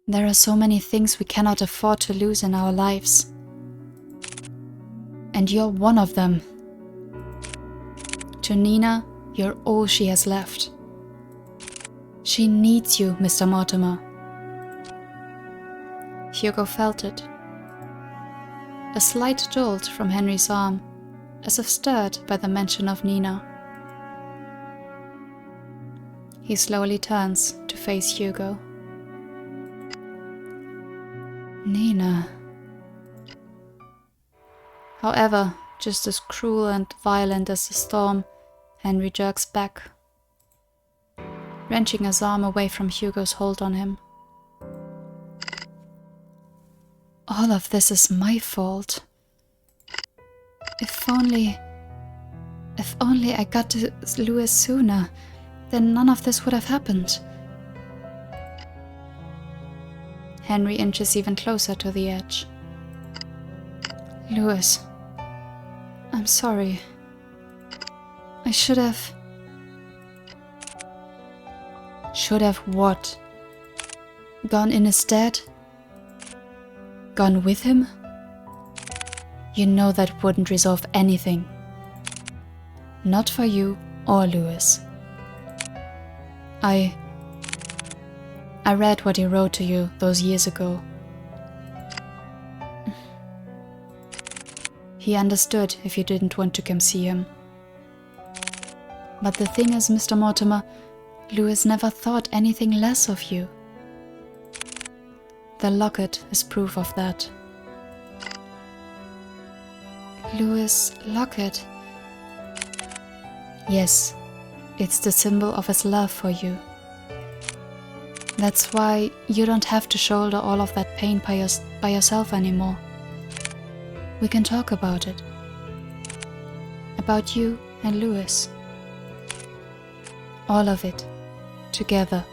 There are so many things we cannot afford to lose in our lives. And you're one of them. To Nina, you're all she has left. She needs you, Mr. Mortimer. Hugo felt it. A slight jolt from Henry's arm, as if stirred by the mention of Nina. He slowly turns to face Hugo. Nina. However, just as cruel and violent as the storm, Henry jerks back, wrenching his arm away from Hugo's hold on him. All of this is my fault. If only I got to Louis sooner, then none of this would have happened. Henry inches even closer to the edge. Louis, I'm sorry. I should have... Should have what? Gone in his stead? Gone with him? You know that wouldn't resolve anything. Not for you or Louis. I read what he wrote to you those years ago. He understood if you didn't want to come see him. But the thing is, Mr. Mortimer, Louis never thought anything less of you. The locket is proof of that. Louis' locket? Yes, it's the symbol of his love for you. That's why you don't have to shoulder all of that pain by yourself anymore. We can talk about it. About you and Louis. All of it. Together.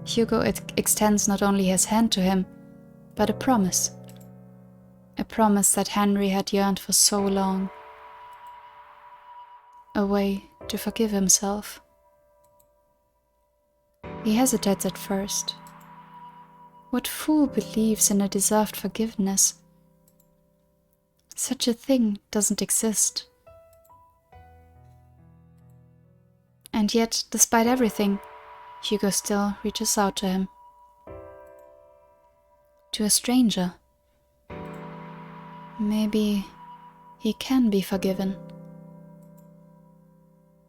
Hugo extends not only his hand to him, but a promise. A promise that Henry had yearned for so long. A way to forgive himself. He hesitates at first. What fool believes in a deserved forgiveness? Such a thing doesn't exist. And yet, despite everything, Hugo still reaches out to him. to a stranger. Maybe he can be forgiven.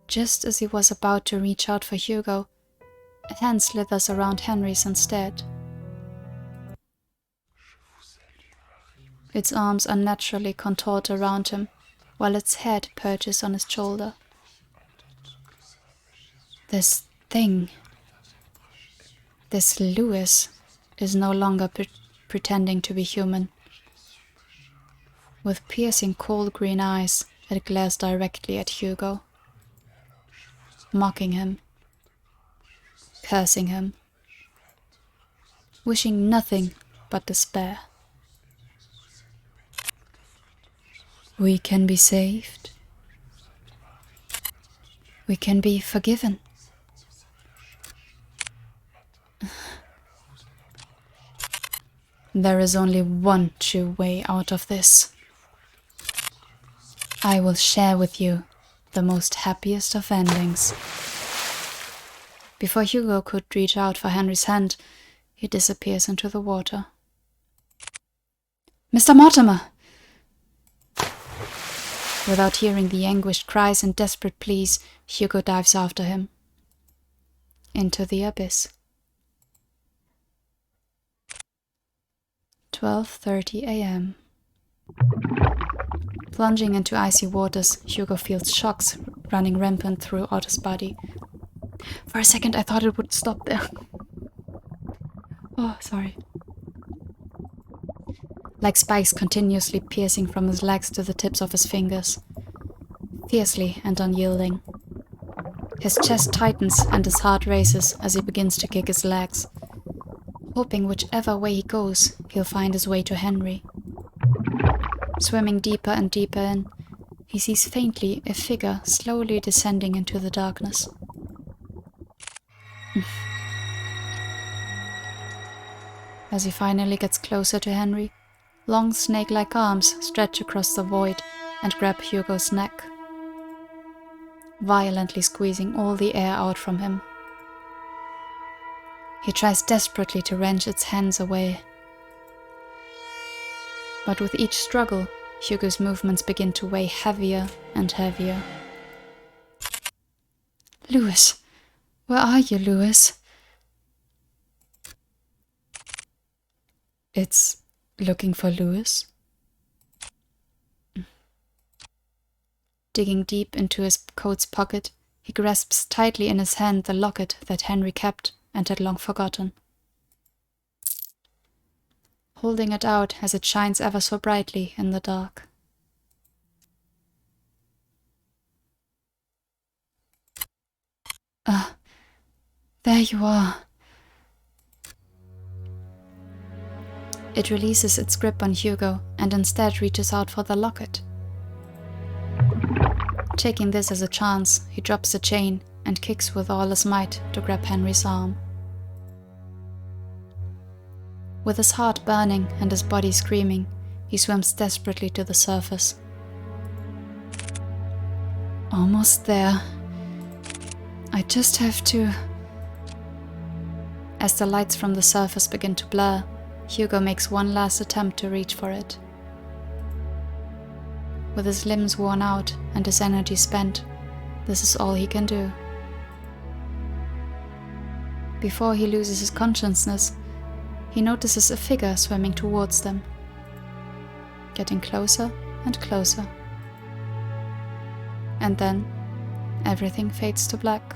Just as he was about to reach out for Hugo, a hand slithers around Henry's instead. Its arms unnaturally contort around him, while its head perches on his shoulder. This thing, this Louis, is no longer pretending to be human. With piercing cold green eyes, it glares directly at Hugo, mocking him, cursing him, wishing nothing but despair. We can be saved. We can be forgiven. There is only one true way out of this. I will share with you the most happiest of endings. Before Hugo could reach out for Henry's hand, he disappears into the water. Mr. Mortimer! Without hearing the anguished cries and desperate pleas, Hugo dives after him. Into the abyss. 12:30 a.m. Plunging into icy waters, Hugo feels shocks running rampant throughout his body. For a second I thought it would stop there. Oh, sorry. Like spikes continuously piercing from his legs to the tips of his fingers. Fiercely and unyielding. His chest tightens and his heart races as he begins to kick his legs, hoping whichever way he goes, he'll find his way to Henry. Swimming deeper and deeper in, he sees faintly a figure slowly descending into the darkness. As he finally gets closer to Henry, long snake-like arms stretch across the void and grab Hugo's neck, violently squeezing all the air out from him. He tries desperately to wrench its hands away. But with each struggle, Hugo's movements begin to weigh heavier and heavier. Louis! Where are you, Louis? It's looking for Louis. Digging deep into his coat's pocket, he grasps tightly in his hand the locket that Henry kept and had long forgotten. Holding it out as it shines ever so brightly in the dark. There you are. It releases its grip on Hugo and instead reaches out for the locket. Taking this as a chance, he drops the chain and kicks with all his might to grab Henry's arm. With his heart burning and his body screaming, he swims desperately to the surface. Almost there. I just have to... As the lights from the surface begin to blur, Hugo makes one last attempt to reach for it. With his limbs worn out and his energy spent, this is all he can do. Before he loses his consciousness, he notices a figure swimming towards them, getting closer and closer. And then, everything fades to black.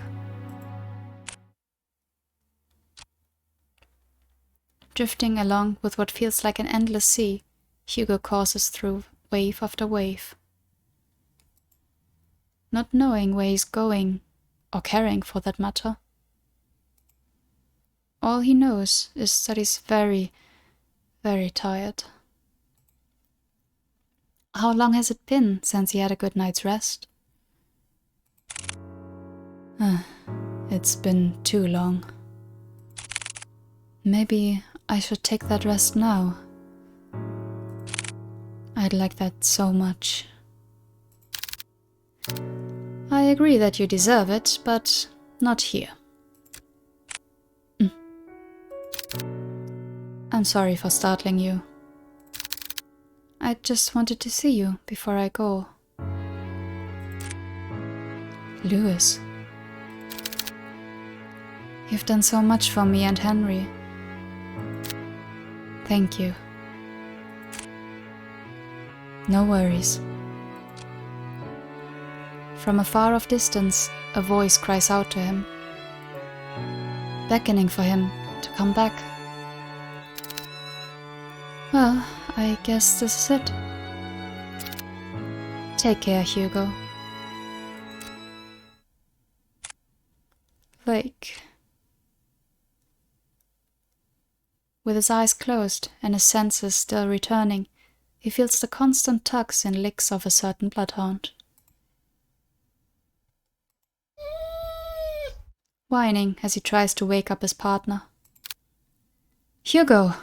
Drifting along with what feels like an endless sea, Hugo courses through wave after wave. Not knowing where he's going, or caring for that matter. All he knows is that he's very, very tired. How long has it been since he had a good night's rest? It's been too long. Maybe I should take that rest now. I'd like that so much. I agree that you deserve it, but not here. I'm sorry for startling you. I just wanted to see you before I go. Lewis. You've done so much for me and Henry. Thank you. No worries. From a far off distance, a voice cries out to him, beckoning for him to come back. Well, I guess this is it. Take care, Hugo. Lake. With his eyes closed and his senses still returning, he feels the constant tugs and licks of a certain bloodhound. Whining as he tries to wake up his partner. Hugo!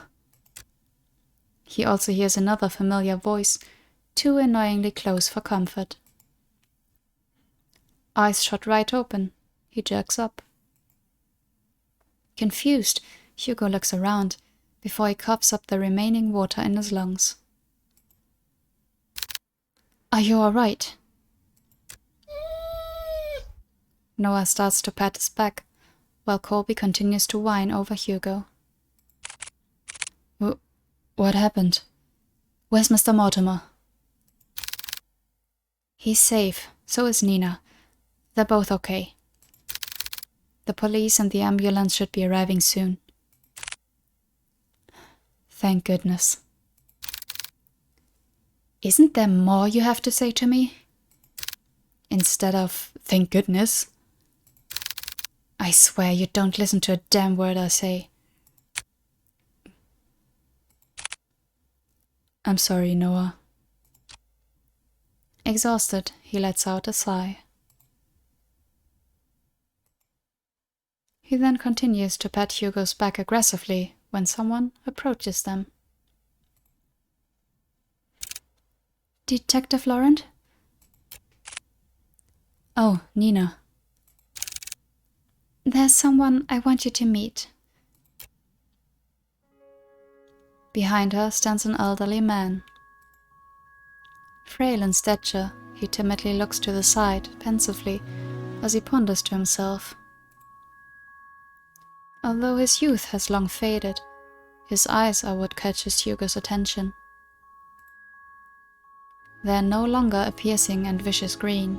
He also hears another familiar voice, too annoyingly close for comfort. Eyes shot right open, he jerks up. Confused, Hugo looks around before he coughs up the remaining water in his lungs. Are you alright? Noah starts to pat his back, while Colby continues to whine over Hugo. What happened? Where's Mr. Mortimer? He's safe, so is Nina. They're both okay. The police and the ambulance should be arriving soon. Thank goodness. Isn't there more you have to say to me? Instead of, thank goodness. I swear you don't listen to a damn word I say. I'm sorry, Noah. Exhausted, he lets out a sigh. He then continues to pat Hugo's back aggressively when someone approaches them. Detective Laurent? Oh, Nina. There's someone I want you to meet. Behind her stands an elderly man. Frail in stature, he timidly looks to the side, pensively, as he ponders to himself. Although his youth has long faded, his eyes are what catches Hugo's attention. They are no longer a piercing and vicious green.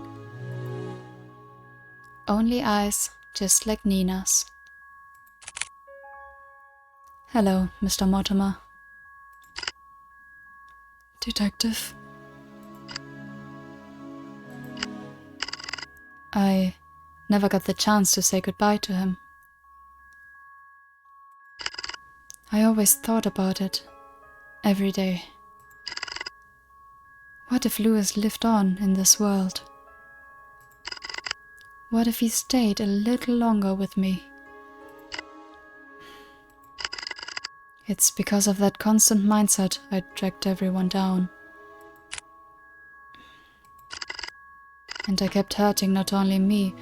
Only eyes just like Nina's. Hello, Mr. Mortimer. Detective? I never got the chance to say goodbye to him. I always thought about it, every day. What if Lewis lived on in this world? What if he stayed a little longer with me? It's because of that constant mindset I dragged everyone down. And I kept hurting not only me,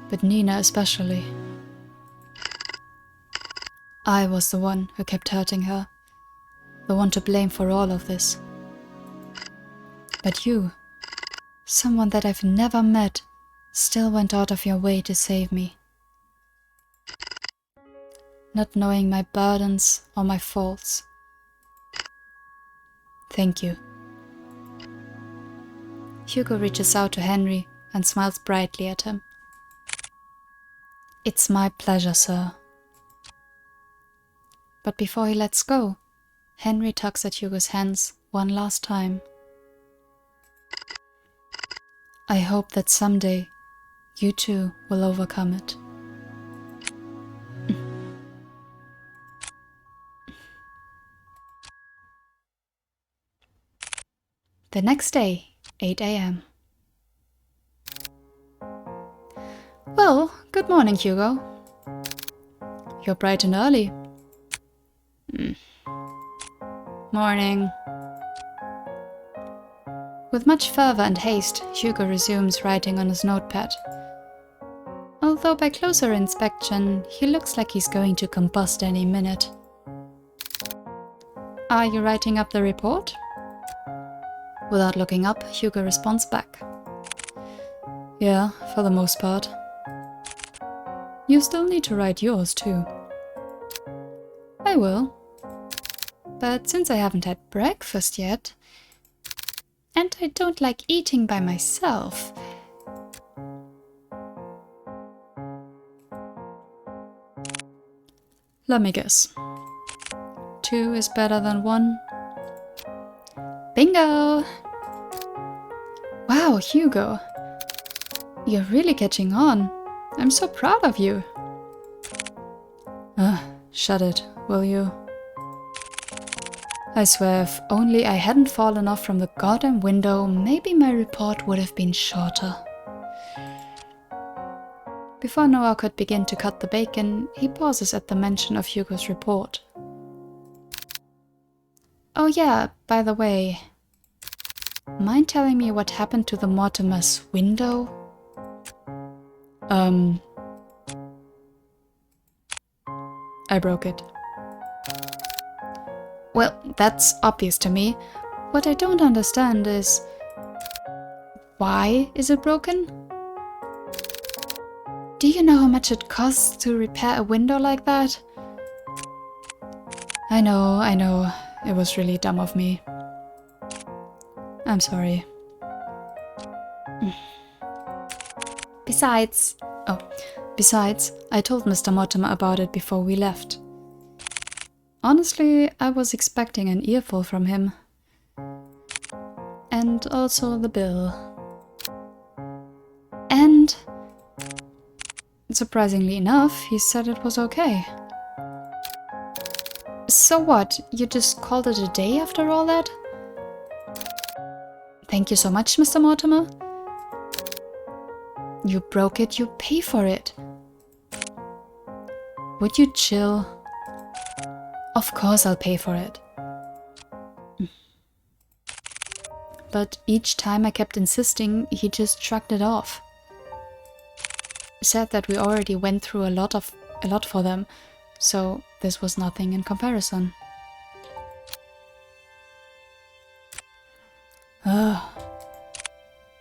but Nina especially. I was the one who kept hurting her, the one to blame for all of this. But you, someone that I've never met, still went out of your way to save me. Not knowing my burdens or my faults. Thank you. Hugo reaches out to Henry and smiles brightly at him. It's my pleasure, sir. But before he lets go, Henry tugs at Hugo's hands one last time. I hope that someday you too will overcome it. The next day, 8 a.m. Well, good morning, Hugo. You're bright and early. Morning. With much fervor and haste, Hugo resumes writing on his notepad. Although by closer inspection, he looks like he's going to combust any minute. Are you writing up the report? Without looking up, Hugo responds back. Yeah, for the most part. You still need to write yours too. I will. But since I haven't had breakfast yet, and I don't like eating by myself, let me guess. 2 is better than 1. Bingo! Wow, Hugo. You're really catching on. I'm so proud of you. Shut it, will you? I swear, if only I hadn't fallen off from the goddamn window, maybe my report would have been shorter. Before Noah could begin to cut the bacon, he pauses at the mention of Hugo's report. Oh yeah, by the way, mind telling me what happened to the Mortimer's window? I broke it. Well, that's obvious to me. What I don't understand is... why is it broken? Do you know how much it costs to repair a window like that? I know. It was really dumb of me. I'm sorry. Besides, I told Mr. Mortimer about it before we left. Honestly, I was expecting an earful from him. And also the bill. And, surprisingly enough, he said it was okay. So what, you just called it a day after all that? Thank you so much, Mr. Mortimer. You broke it, you pay for it. Would you chill? Of course I'll pay for it. But each time I kept insisting, he just shrugged it off. Said that we already went through a lot for them, so this was nothing in comparison.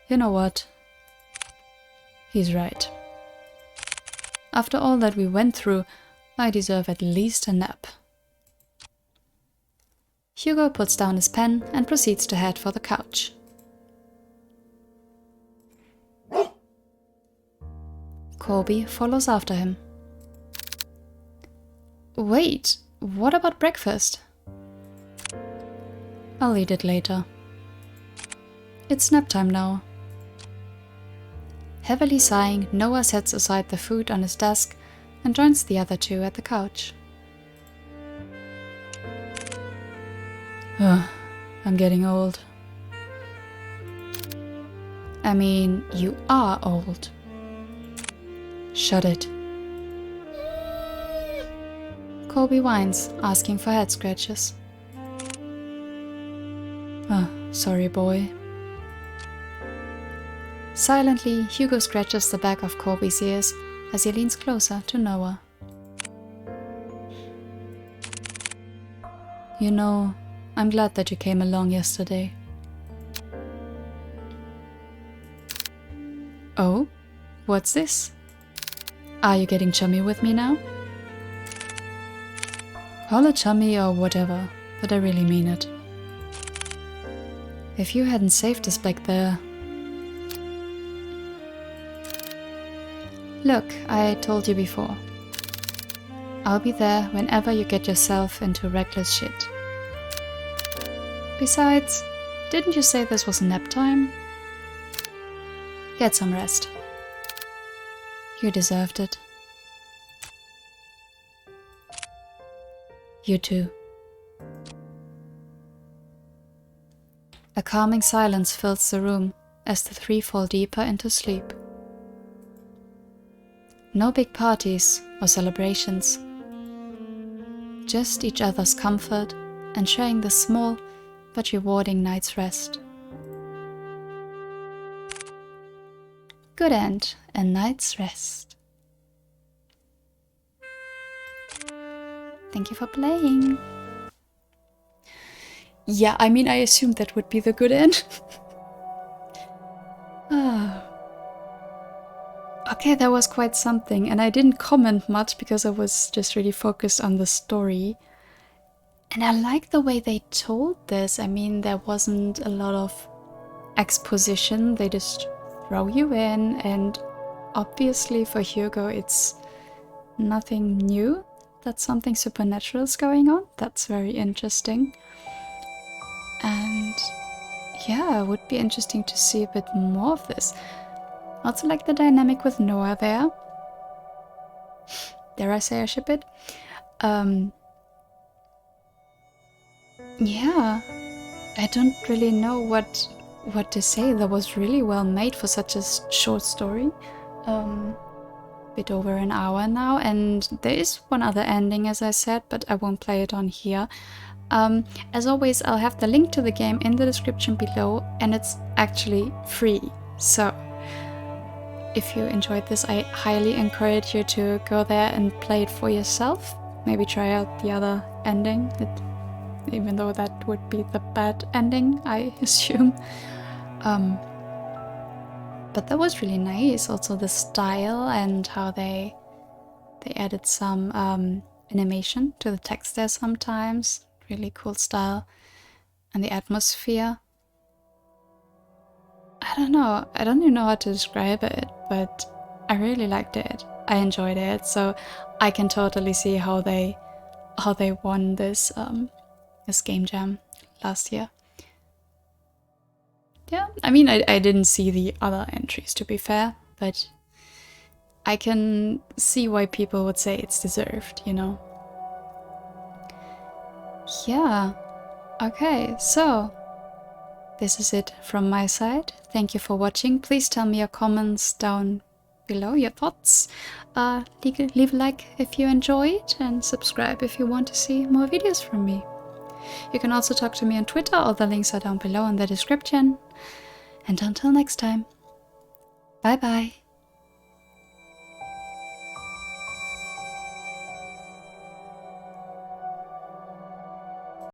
You know what? He's right. After all that we went through, I deserve at least a nap. Hugo puts down his pen and proceeds to head for the couch. Colby follows after him. Wait, what about breakfast? I'll eat it later. It's nap time now. Heavily sighing, Noah sets aside the food on his desk and joins the other two at the couch. I'm getting old. I mean, you are old. Shut it. Colby whines, asking for head scratches. Sorry, boy. Silently, Hugo scratches the back of Colby's ears as he leans closer to Noah. You know, I'm glad that you came along yesterday. Oh? What's this? Are you getting chummy with me now? Call it chummy or whatever, but I really mean it. If you hadn't saved us back there... Look, I told you before. I'll be there whenever you get yourself into reckless shit. Besides, didn't you say this was nap time? Get some rest. You deserved it. You too. A calming silence fills the room as the three fall deeper into sleep. No big parties or celebrations. Just each other's comfort and sharing the small but rewarding night's rest. Good end, a night's rest. Thank you for playing. yeah, I mean, I assumed that would be the good end. Okay, that was quite something, and I didn't comment much because I was just really focused on the story. And I like the way they told this. I mean, there wasn't a lot of exposition, they just throw you in, and obviously for Hugo it's nothing new that something supernatural is going on. That's very interesting. And yeah, it would be interesting to see a bit more of this. Also like the dynamic with Noah there. Dare I say I ship it? Yeah, I don't really know what to say. That was really well made for such a short story. Bit over an hour now, and there is one other ending, as I said, but I won't play it on here. As always, I'll have the link to the game in the description below, and it's actually free. So if you enjoyed this, I highly encourage you to go there and play it for yourself. Maybe try out the other ending, even though that would be the bad ending, I assume. But that was really nice. Also the style and how they added some animation to the text there sometimes. Really cool style. And the atmosphere. I don't know. I don't even know how to describe it, but I really liked it. I enjoyed it. So I can totally see how they won this this game jam last year. Yeah, I mean, I didn't see the other entries, to be fair, but I can see why people would say it's deserved, you know? Yeah, okay, so this is it from my side. Thank you for watching. Please tell me your comments down below, your thoughts. Leave a like if you enjoyed, and subscribe if you want to see more videos from me. You can also talk to me on Twitter, all the links are down below in the description. And until next time, bye bye.